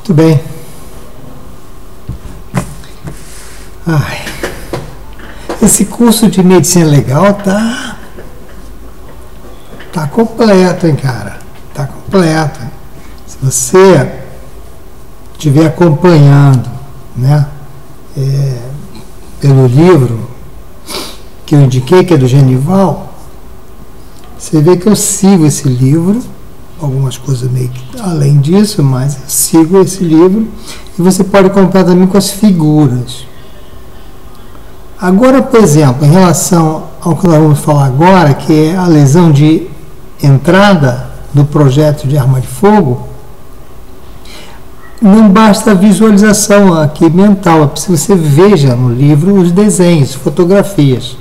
Muito bem. Esse curso de medicina legal tá completo, hein, cara? Tá completo. Se você estiver acompanhando, né, pelo livro que eu indiquei, que é do Genival, você vê que eu sigo esse livro, algumas coisas meio que além disso, mas eu sigo esse livro, e você pode comprar também com as figuras. Agora, por exemplo, em relação ao que nós vamos falar agora, que é a lesão de entrada do projétil de arma de fogo, não basta a visualização aqui mental, é preciso que você veja no livro os desenhos, fotografias.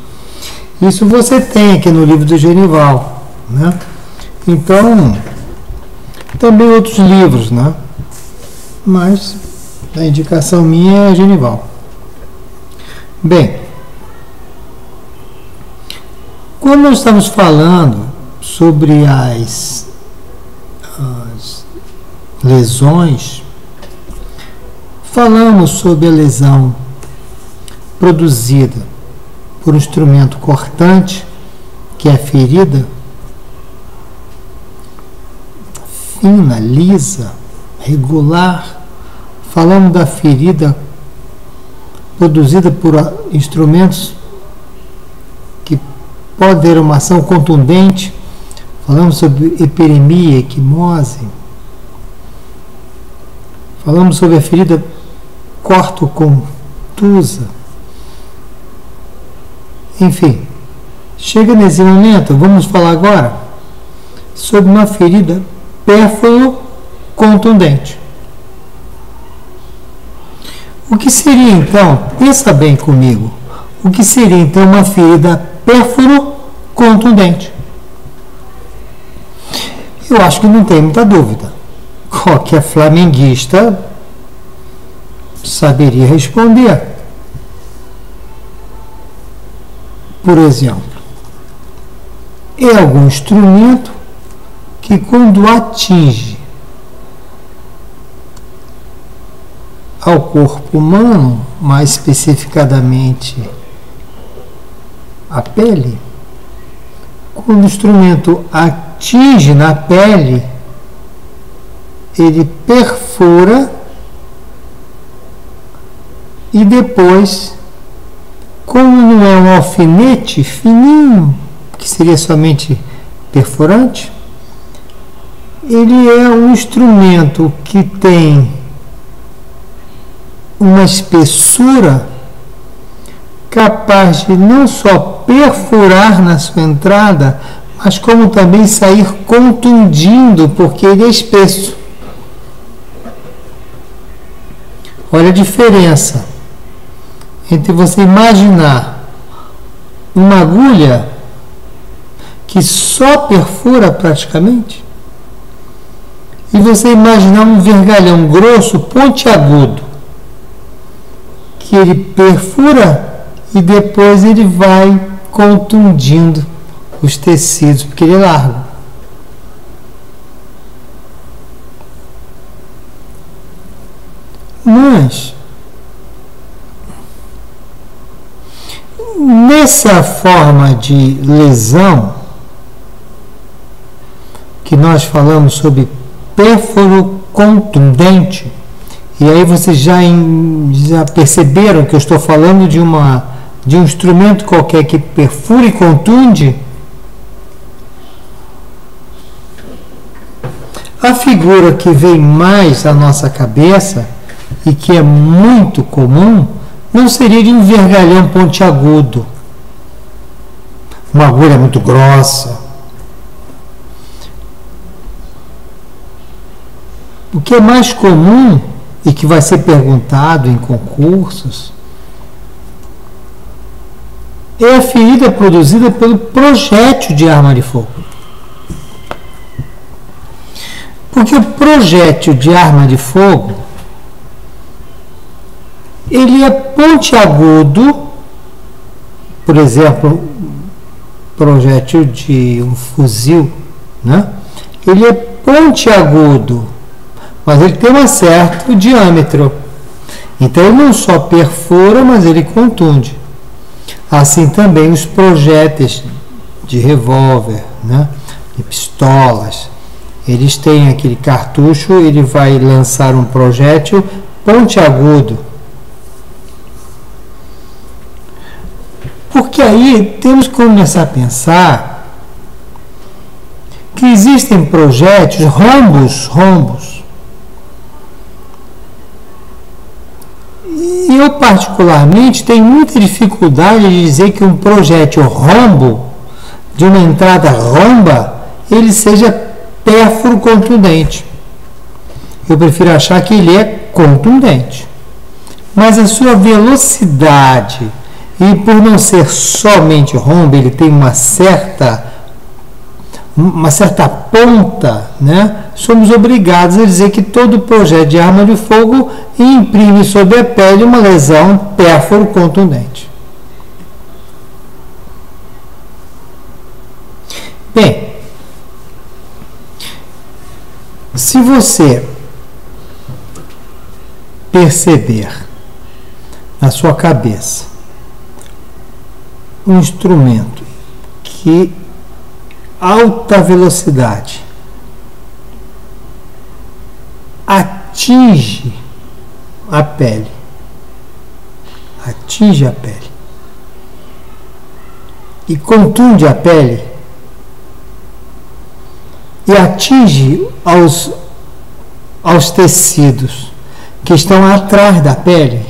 Isso você tem aqui no livro do Genival, né? Então, também outros livros, né? Mas a indicação minha é Genival. Bem, quando nós estamos falando sobre as lesões, falamos sobre a lesão produzida por um instrumento cortante, que é a ferida, fina, lisa, regular. Falamos da ferida produzida por instrumentos que podem ter uma ação contundente. Falamos sobre hiperemia, equimose. Falamos sobre a ferida cortocontusa. Enfim, chega nesse momento, vamos falar agora sobre uma ferida pérfuro-contundente. O que seria então, pensa bem comigo, o que seria então uma ferida pérfuro-contundente? Eu acho que não tem muita dúvida. Qualquer flamenguista saberia responder. Por exemplo, é algum instrumento que, quando atinge ao corpo humano, mais especificadamente a pele, quando o instrumento atinge na pele, ele perfura e depois, como não é um alfinete fininho, que seria somente perfurante, ele é um instrumento que tem uma espessura capaz de não só perfurar na sua entrada, mas como também sair contundindo, porque ele é espesso. Olha a diferença entre você imaginar uma agulha que só perfura praticamente e você imaginar um vergalhão grosso, pontiagudo, que ele perfura e depois ele vai contundindo os tecidos, porque ele é largo. Mas, nessa forma de lesão, que nós falamos sobre pérfuro contundente, e aí vocês já perceberam que eu estou falando de um instrumento qualquer que perfura e contunde. A figura que vem mais à nossa cabeça e que é muito comum não seria de um vergalhão pontiagudo, uma agulha muito grossa. O que é mais comum e que vai ser perguntado em concursos é a ferida produzida pelo projétil de arma de fogo. Porque o projétil de arma de fogo, ele é pontiagudo, por exemplo, projétil de um fuzil, né? Ele é pontiagudo, mas ele tem um certo diâmetro. Então ele não só perfura, mas ele contunde. Assim também os projéteis de revólver, né, de pistolas, eles têm aquele cartucho, ele vai lançar um projétil pontiagudo. Porque aí temos que começar a pensar que existem projéteis, rombos. E eu particularmente tenho muita dificuldade de dizer que um projétil rombo, de uma entrada romba, ele seja pérfuro contundente. Eu prefiro achar que ele é contundente. Mas a sua velocidade, e por não ser somente rombo, ele tem uma certa ponta, né? Somos obrigados a dizer que todo projeto de arma de fogo imprime sobre a pele uma lesão pérfuro contundente. Bem, se você perceber na sua cabeça um instrumento que alta velocidade atinge a pele e contunde a pele e atinge aos tecidos que estão atrás da pele,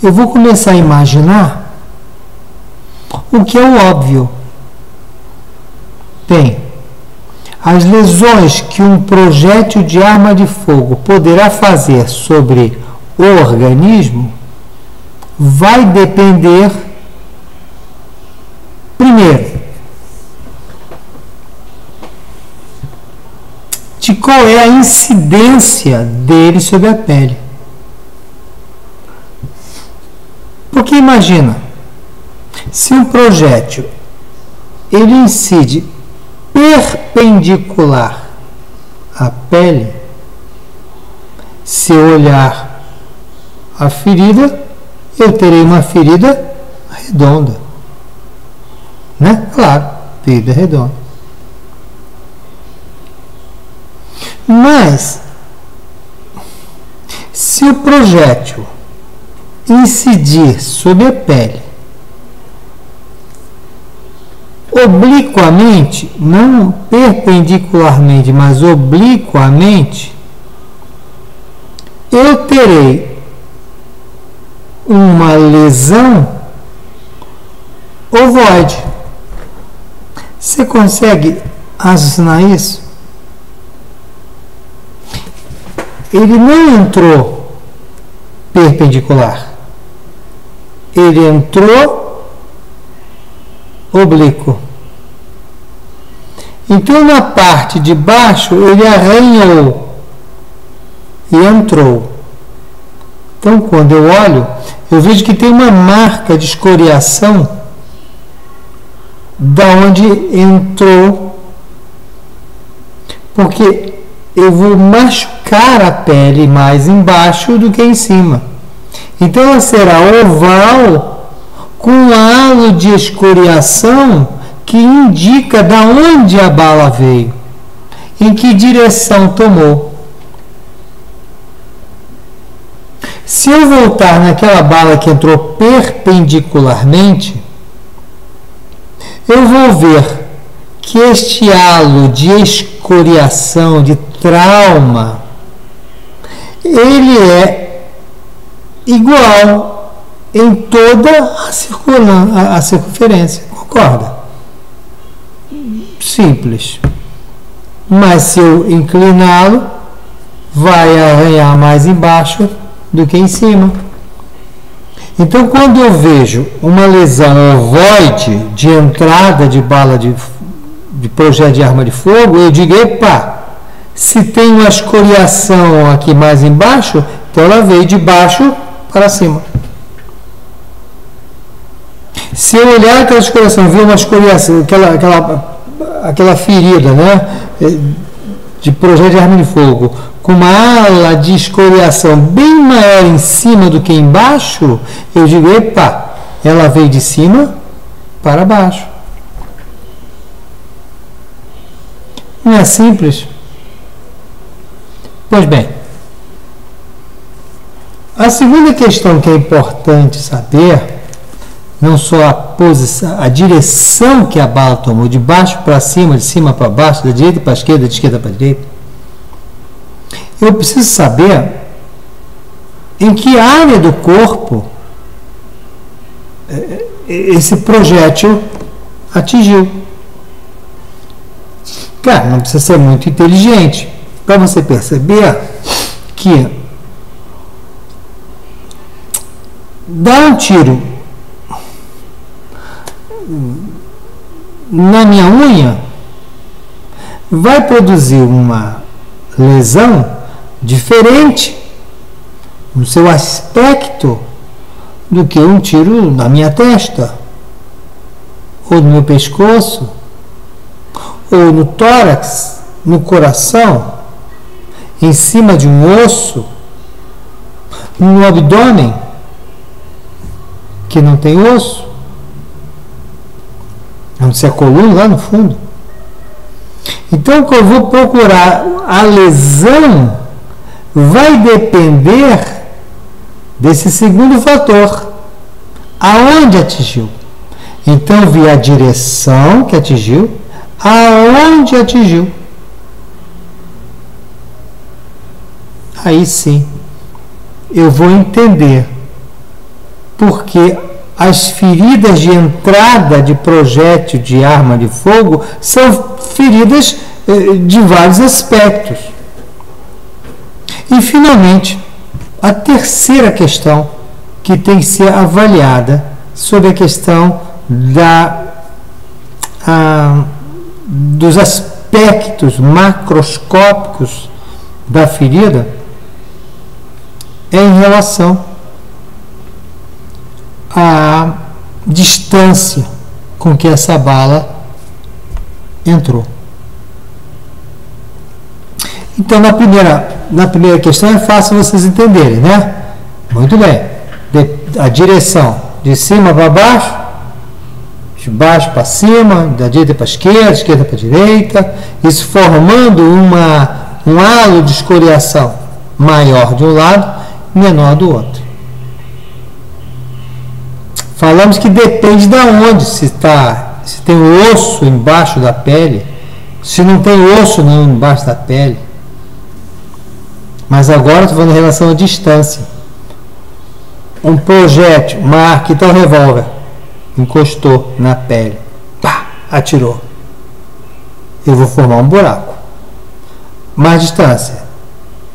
eu vou começar a imaginar o que é o óbvio. Bem, as lesões que um projétil de arma de fogo poderá fazer sobre o organismo vai depender, primeiro, de qual é a incidência dele sobre a pele. Porque imagina, se um projétil ele incide perpendicular à pele, se eu olhar a ferida, eu terei uma ferida redonda, né? Claro, ferida redonda. Mas, se o projétil incidir sobre a pele obliquamente, não perpendicularmente, mas obliquamente, eu terei uma lesão ovoide. Você consegue raciocinar isso? Ele não entrou perpendicular, ele entrou oblíquo. Então, na parte de baixo, ele arranhou e entrou. Então, quando eu olho, eu vejo que tem uma marca de escoriação da onde entrou, porque eu vou machucar a pele mais embaixo do que em cima. Então ela será oval com um halo de escoriação que indica de onde a bala veio, em que direção tomou. Se eu voltar naquela bala que entrou perpendicularmente, eu vou ver que este halo de escoriação, de trauma, ele é igual em toda a circunferência. Concorda? Simples. Mas se eu incliná-lo, vai arranhar mais embaixo do que em cima. Então, quando eu vejo uma lesão ovoide de entrada de bala de projétil de arma de fogo, eu digo, epa, se tem uma escoriação aqui mais embaixo, então ela veio de baixo para cima. Se eu olhar aquela escoriação, ver uma escoriação, aquela ferida, né, de projeto de arma de fogo com uma ala de escoriação bem maior em cima do que embaixo, eu digo, epa, ela veio de cima para baixo. Não é simples? Pois bem, a segunda questão que é importante saber, não só a posição, a direção que a bala tomou, de baixo para cima, de cima para baixo, da direita para a esquerda, de esquerda para a direita. Eu preciso saber em que área do corpo esse projétil atingiu. Cara, não precisa ser muito inteligente para você perceber que dar um tiro na minha unha vai produzir uma lesão diferente no seu aspecto do que um tiro na minha testa, ou no meu pescoço, ou no tórax, no coração, em cima de um osso, no abdômen, que não tem osso, a não ser a coluna lá no fundo. Então, quando eu vou procurar a lesão, vai depender desse segundo fator, aonde atingiu. Então, eu vi a direção que atingiu, aonde atingiu. Aí sim, eu vou entender porque as feridas de entrada de projétil de arma de fogo são feridas de vários aspectos. E, finalmente, a terceira questão que tem que ser avaliada sobre a questão dos aspectos macroscópicos da ferida é em relação à distância com que essa bala entrou. Então, na primeira questão é fácil vocês entenderem, né? Muito bem. A direção de cima para baixo, de baixo para cima, da direita para a esquerda para a direita, isso formando um halo de escoriação maior de um lado, menor do outro. Falamos que depende de onde se tem osso embaixo da pele, se não tem osso não embaixo da pele. Mas agora estou falando em relação à distância. Um projétil, uma arma, então um revólver, encostou na pele, pá, atirou. Eu vou formar um buraco. Mais distância,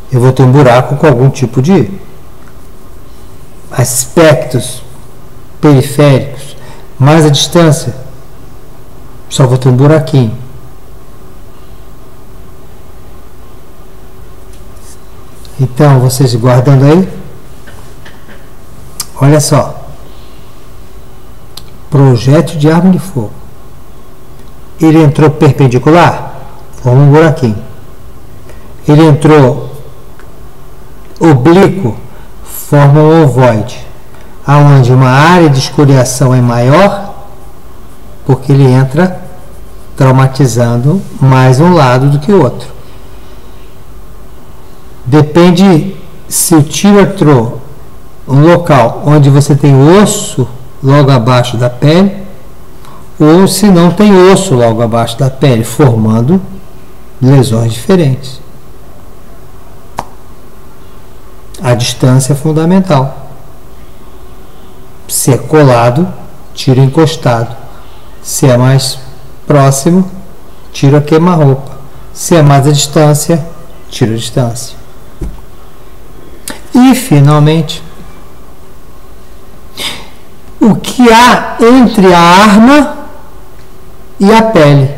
eu vou ter um buraco com algum tipo de aspectos periféricos. Mais a distância, só vou ter um buraquinho. Então, vocês guardando aí, olha só, projétil de arma de fogo, ele entrou perpendicular, forma um buraquinho. Ele entrou oblíquo, forma um ovoide, aonde uma área de escoriação é maior, porque ele entra traumatizando mais um lado do que o outro. Depende se o tiro entrou um local onde você tem osso logo abaixo da pele, ou se não tem osso logo abaixo da pele, formando lesões diferentes. A distância é fundamental. Se é colado, tiro encostado. Se é mais próximo, tiro a queima-roupa. Se é mais a distância, tiro a distância. E, finalmente, o que há entre a arma e a pele.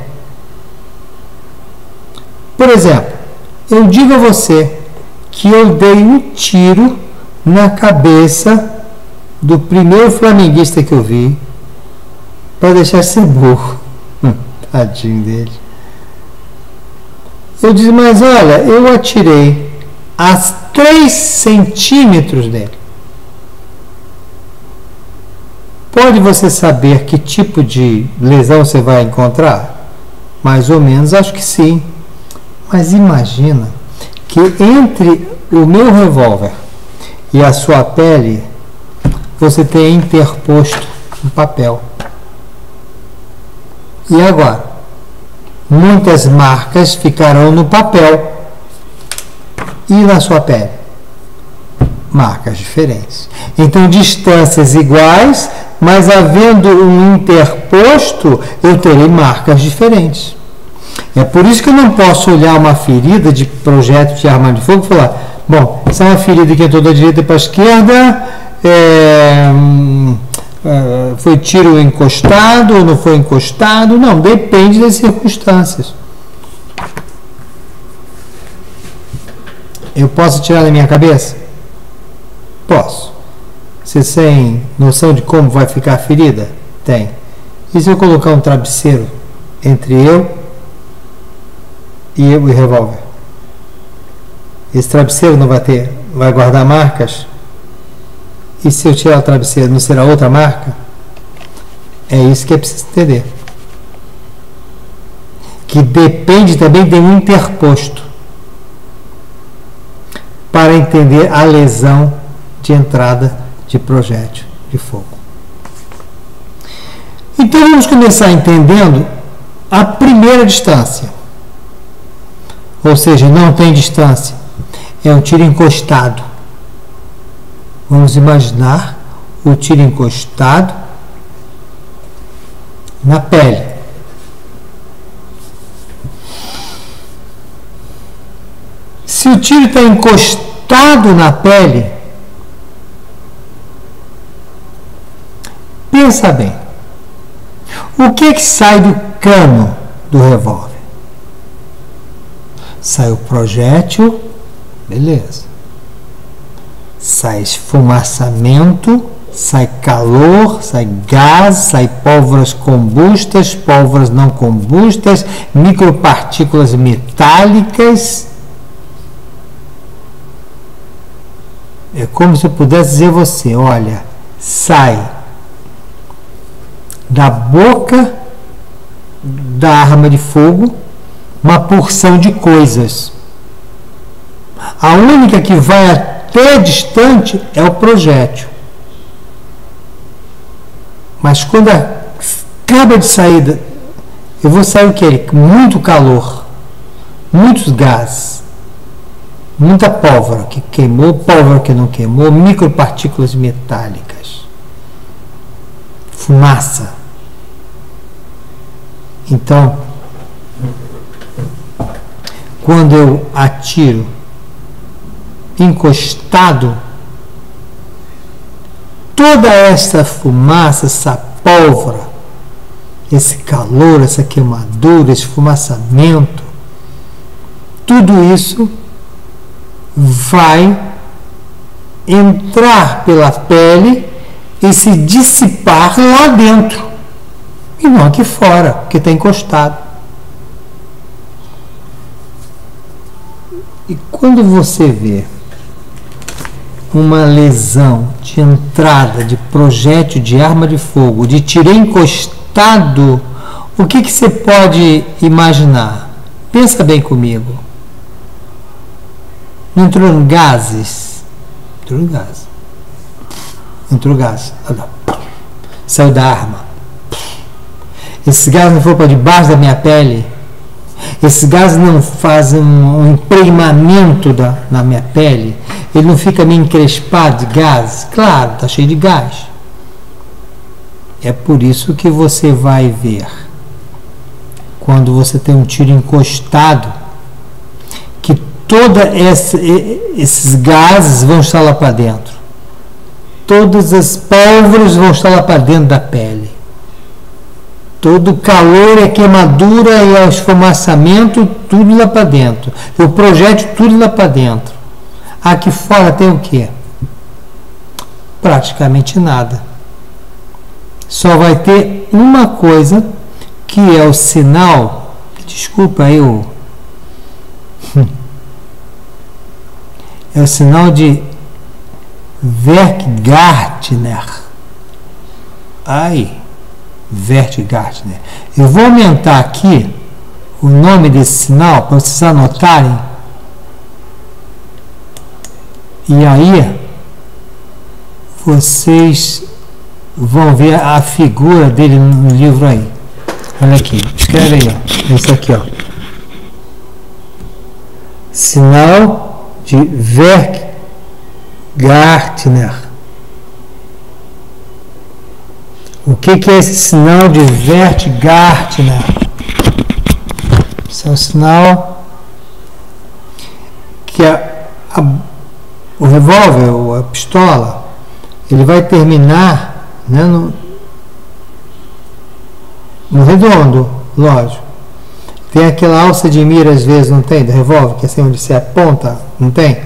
Por exemplo, eu digo a você que eu dei um tiro na cabeça do primeiro flamenguista que eu vi, para deixar ser burro. Tadinho dele. Eu disse, mas olha, eu atirei a 3 centímetros dele. Pode você saber que tipo de lesão você vai encontrar? Mais ou menos, acho que sim. Mas imagina que entre o meu revólver e a sua pele, você tem interposto um papel. E agora? Muitas marcas ficarão no papel e na sua pele. Marcas diferentes. Então, distâncias iguais, mas havendo um interposto, eu terei marcas diferentes. É por isso que eu não posso olhar uma ferida de projétil de arma de fogo e falar, bom, essa é uma ferida que entrou da direita para a esquerda, foi tiro encostado ou não foi encostado. Não, depende das circunstâncias. Eu posso tirar da minha cabeça? Posso. Você tem noção de como vai ficar a ferida? Tem. E se eu colocar um travesseiro entre eu e o revólver? Esse travesseiro não vai guardar marcas? E se eu tirar o travesseiro, não será outra marca? É isso que é preciso entender. Que depende também de um interposto para entender a lesão de entrada de projétil de fogo. Então vamos começar entendendo a primeira distância. Ou seja, não tem distância. É um tiro encostado. Vamos imaginar o tiro encostado na pele. Se o tiro está encostado na pele, pensa bem. O que é que sai do cano do revólver? Sai o projétil, beleza. Sai esfumaçamento, sai calor, sai gás, sai pólvoras combustas, pólvoras não combustas, micropartículas metálicas. É como se eu pudesse dizer a você, olha, sai da boca da arma de fogo uma porção de coisas. A única que vai até distante é o projétil. Mas quando acaba de sair, eu vou sair o quê? Muito calor, muitos gases, muita pólvora que queimou, pólvora que não queimou, micropartículas metálicas, fumaça. Então, quando eu atiro encostado, toda essa fumaça, essa pólvora, esse calor, essa queimadura, esse esfumaçamento, tudo isso vai entrar pela pele e se dissipar lá dentro e não aqui fora, porque está encostado. E quando você vê uma lesão de entrada de projétil de arma de fogo, de tiro encostado, o que você pode imaginar? Pensa bem comigo. Não entrou em gases? Entrou em gás. Entrou gás. Saiu da arma. Esse gás não foi para debaixo da minha pele? Esse gás não faz um empreimamento na minha pele? Ele não fica meio encrespado de gás? Claro, está cheio de gás. É por isso que você vai ver, quando você tem um tiro encostado, que todos esses gases vão estar lá para dentro. Todas as pólvoras vão estar lá para dentro da pele. Todo o calor, a queimadura e o esfumaçamento, tudo lá para dentro. E o projétil, tudo lá para dentro. Aqui fora tem o quê? Praticamente nada. Só vai ter uma coisa, que é o sinal, desculpa aí é o sinal de Wertgartner. Wertgartner. Eu vou aumentar aqui o nome desse sinal para vocês anotarem. E aí vocês vão ver a figura dele no livro aí. Olha aqui, escreve aí, ó. Esse aqui, ó. Sinal de Wertgartner. O que é esse sinal de Wertgartner? Esse é um sinal que o revólver, ou a pistola, ele vai terminar, né, no redondo, lógico. Tem aquela alça de mira, às vezes, não tem? Do revólver, que é assim onde você aponta, não tem?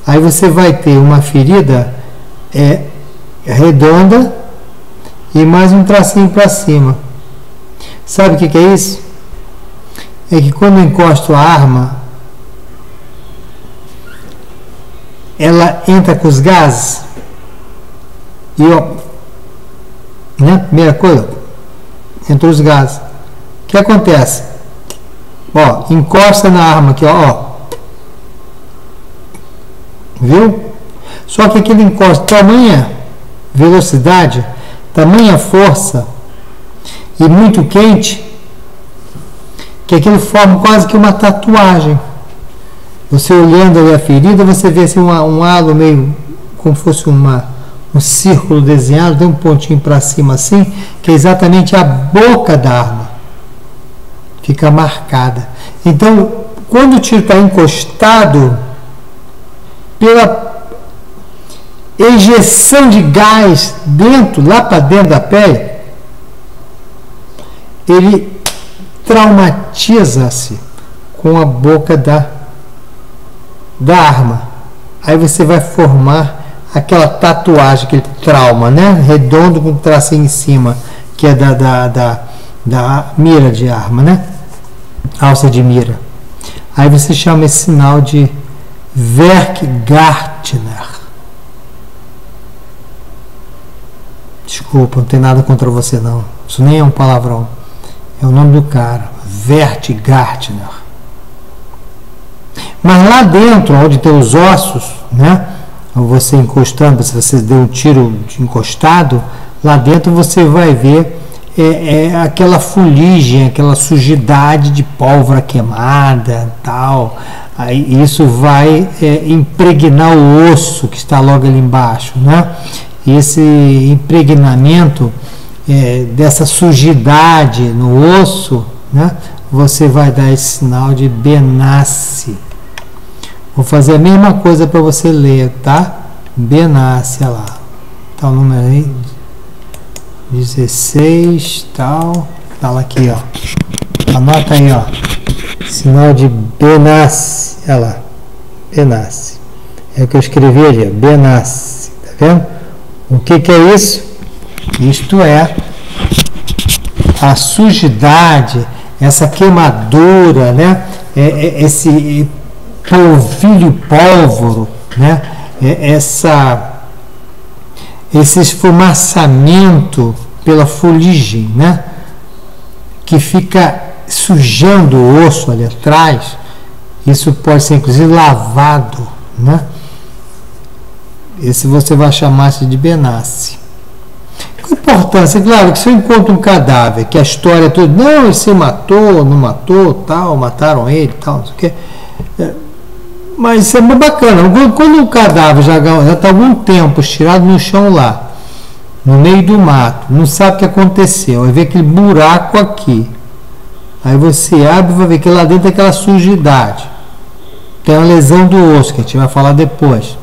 Aí você vai ter uma ferida redonda e mais um tracinho para cima. Sabe o que é isso? É que quando eu encosto a arma, ela entra com os gases e, ó, né? Primeira coisa, entrou os gases. O que acontece? Ó, encosta na arma aqui, ó. Viu? Só que aquele encosto, tamanha velocidade, tamanha força e muito quente, que aquilo forma quase que uma tatuagem. Você olhando ali a ferida, você vê assim um halo meio como se fosse um círculo desenhado, tem um pontinho para cima assim, que é exatamente a boca da arma. Fica marcada. Então, quando o tiro está encostado, pela ejeção de gás lá para dentro da pele, ele traumatiza-se com a boca da arma. Aí você vai formar aquela tatuagem, aquele trauma, né? Redondo com tracinho em cima, que é da mira de arma, né? Alça de mira. Aí você chama esse sinal de Wertgartner. Desculpa, não tem nada contra você não. Isso nem é um palavrão. É o nome do cara, Wertgartner. Mas lá dentro, onde tem os ossos, né? Você encostando, se você deu um tiro de encostado, lá dentro você vai ver aquela fuligem, aquela sujidade de pólvora queimada, tal. Aí isso vai impregnar o osso que está logo ali embaixo, né? E esse impregnamento dessa sujidade no osso, né? Você vai dar esse sinal de Benassi. Vou fazer a mesma coisa para você ler, tá? Benassi, olha lá. Tá o número aí. 16, tal. Tá lá aqui, ó. Anota aí, ó. Sinal de Benassi. Olha lá. Benassi. É o que eu escrevi ali, ó. Benassi. Tá vendo? O que é isso? Isto é a sujidade, essa queimadura, né? Esse polvilho pólvoro, né? Esse esfumaçamento pela fuligem, né? Que fica sujando o osso ali atrás. Isso pode ser inclusive lavado, né? Esse você vai chamar de Benassi. Qual a importância? Claro que se eu encontro um cadáver, que a história é toda, não, ele se matou, não matou, tal, mataram ele, tal, não sei o quê. Mas isso é muito bacana. Quando o cadáver já está há algum tempo estirado no chão lá, no meio do mato, não sabe o que aconteceu, vai ver aquele buraco aqui. Aí você abre e vai ver que lá dentro é aquela sujidade. Tem uma lesão do osso, que a gente vai falar depois. O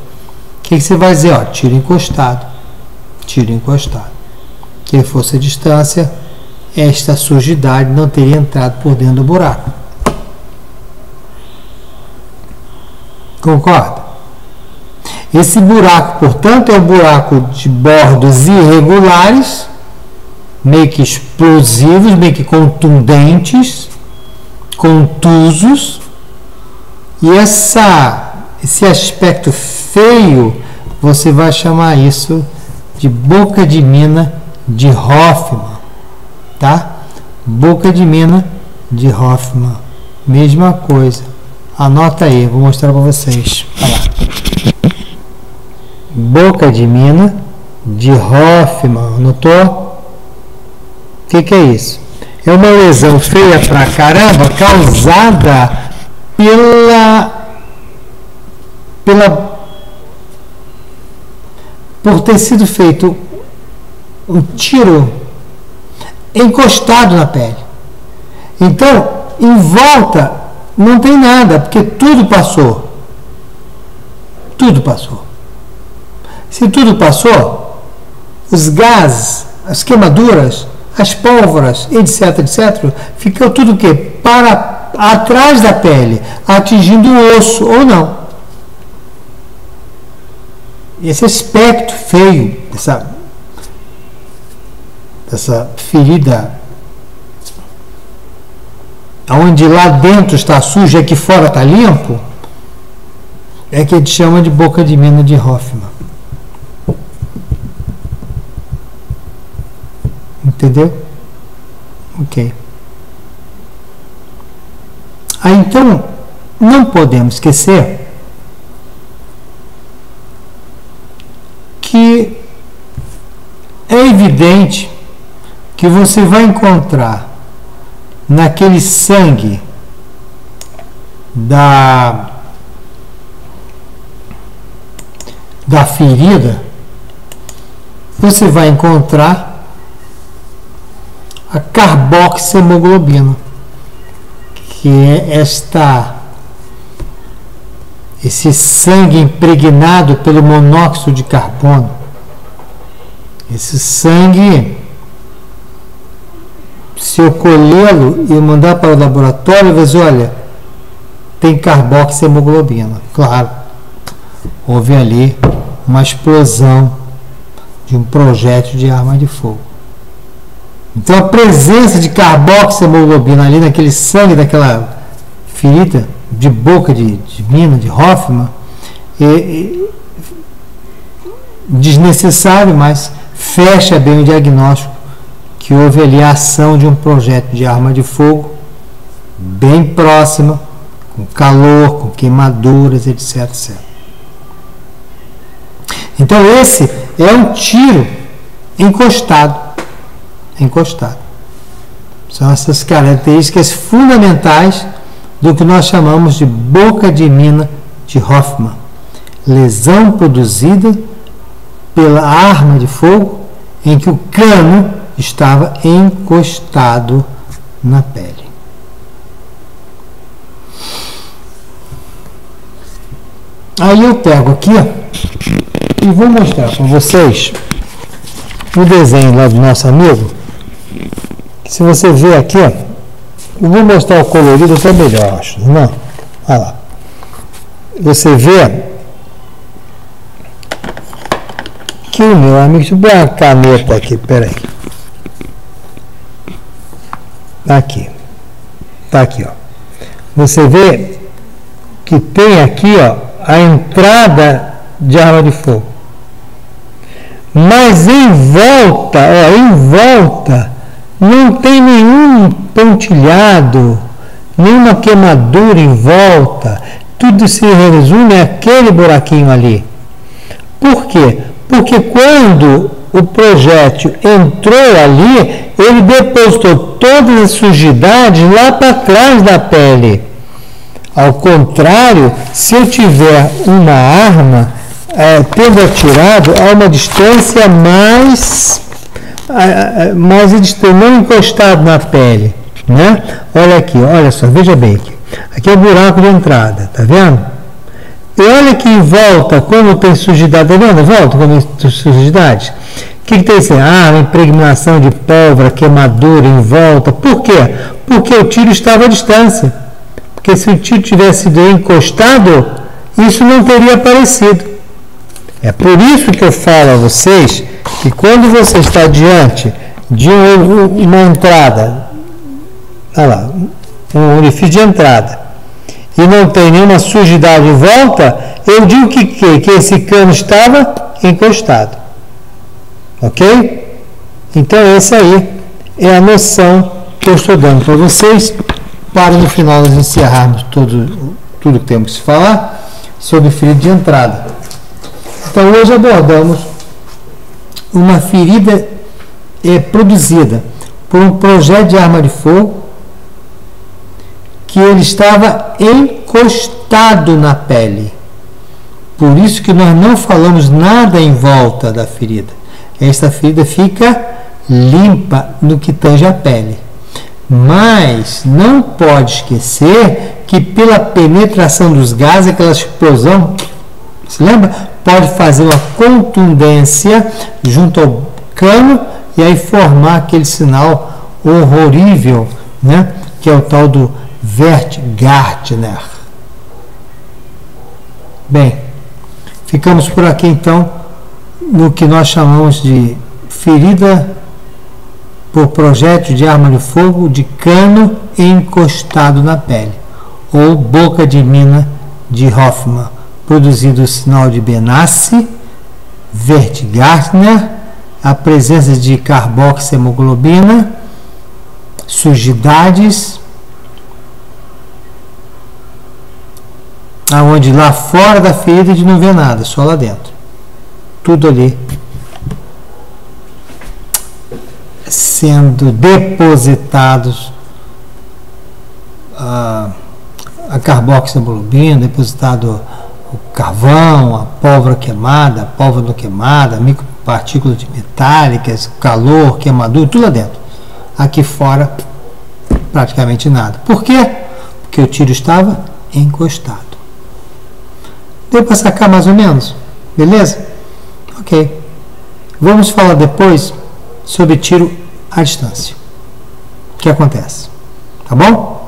que você vai dizer? Ó, tiro encostado. Tiro encostado. Que fosse a distância, esta sujidade não teria entrado por dentro do buraco. Concorda? Esse buraco, portanto, é um buraco de bordos irregulares, meio que explosivos, meio que contundentes, contusos, e essa esse aspecto feio, você vai chamar isso de boca de mina de Hoffmann, tá? Boca de mina de Hoffmann, mesma coisa. Anota aí, vou mostrar para vocês. Olha lá. Boca de mina de Hoffmann, anotou? O que é isso? É uma lesão feia pra caramba, causada por ter sido feito um tiro encostado na pele. Então, em volta não tem nada, porque tudo passou. Tudo passou. Se tudo passou, os gases, as queimaduras, as pólvoras, etc, etc, ficou tudo o quê? Para atrás da pele, atingindo o osso ou não. Esse aspecto feio, dessa ferida, onde lá dentro está sujo e aqui fora está limpo, é que a gente chama de boca de mina de Hoffmann. Entendeu? Ok. Aí então, não podemos esquecer que é evidente que você vai encontrar naquele sangue da ferida, você vai encontrar a carboxiemoglobina, que é esse sangue impregnado pelo monóxido de carbono. Esse sangue, se eu colhê-lo e mandar para o laboratório, vai dizer, olha, tem carboxiemoglobina. Claro, houve ali uma explosão de um projétil de arma de fogo. Então, a presença de carboxiemoglobina ali naquele sangue daquela ferida de boca de mina, de Hoffmann, é desnecessário, mas fecha bem o diagnóstico que houve ali a ação de um projétil de arma de fogo bem próxima, com calor, com queimaduras, etc, etc. Então, esse é um tiro encostado. São essas características fundamentais do que nós chamamos de boca de mina de Hoffmann. Lesão produzida pela arma de fogo em que o cano estava encostado na pele. Aí eu pego aqui e vou mostrar para vocês o desenho lá do nosso amigo. Se você ver aqui, ó, eu vou mostrar o colorido até melhor, acho. Não? Olha lá. Você vê que o meu amigo, deixa eu pôr uma caneta aqui, peraí. Aqui. Tá aqui, ó. Você vê que tem aqui, ó, a entrada de arma de fogo. Mas em volta, não tem nenhum pontilhado, nenhuma queimadura em volta. Tudo se resume àquele buraquinho ali. Por quê? Porque quando o projétil entrou ali, ele depositou todas as sujidades lá para trás da pele. Ao contrário, se eu tiver uma arma tendo atirado a uma distância mais não encostado na pele, né? Olha aqui, olha só, veja bem aqui. Aqui é o buraco de entrada, tá vendo? E olha aqui em volta, como tem sujidade, tá vendo? Volta como tem sujidade. O que tem assim? Impregnação de pólvora, queimadura em volta. Por quê? Porque o tiro estava à distância. Porque se o tiro tivesse sido encostado, isso não teria aparecido. É por isso que eu falo a vocês que quando você está diante de uma entrada, olha lá, um orifício de entrada, e não tem nenhuma sujidade em volta, eu digo que esse cano estava encostado. Ok? Então essa aí é a noção que eu estou dando para vocês, para no final nós encerrarmos tudo que temos que falar sobre ferida de entrada. Então hoje abordamos uma ferida produzida por um projétil de arma de fogo que ele estava encostado na pele. Por isso que nós não falamos nada em volta da ferida. Esta ferida fica limpa no que tange a pele. Mas não pode esquecer que pela penetração dos gases, aquela explosão, se lembra? Pode fazer uma contundência junto ao cano e aí formar aquele sinal horrorível, né? Que é o tal do Wert-Gardner. Bem, ficamos por aqui então no que nós chamamos de ferida por projétil de arma de fogo de cano encostado na pele, ou boca de mina de Hoffman, produzido o sinal de Benassi, Wert-Gardner, a presença de carboxiemoglobina, sujidades, aonde lá fora da ferida a gente não vê nada, só lá dentro. Tudo ali sendo depositados a carboxiemoglobina, depositado o carvão, a pólvora queimada, a pólvora não queimada, micropartículas metálicas, calor, queimadura, tudo lá dentro. Aqui fora, praticamente nada. Por quê? Porque o tiro estava encostado. Deu para sacar mais ou menos? Beleza? Ok. Vamos falar depois sobre tiro à distância. O que acontece? Tá bom?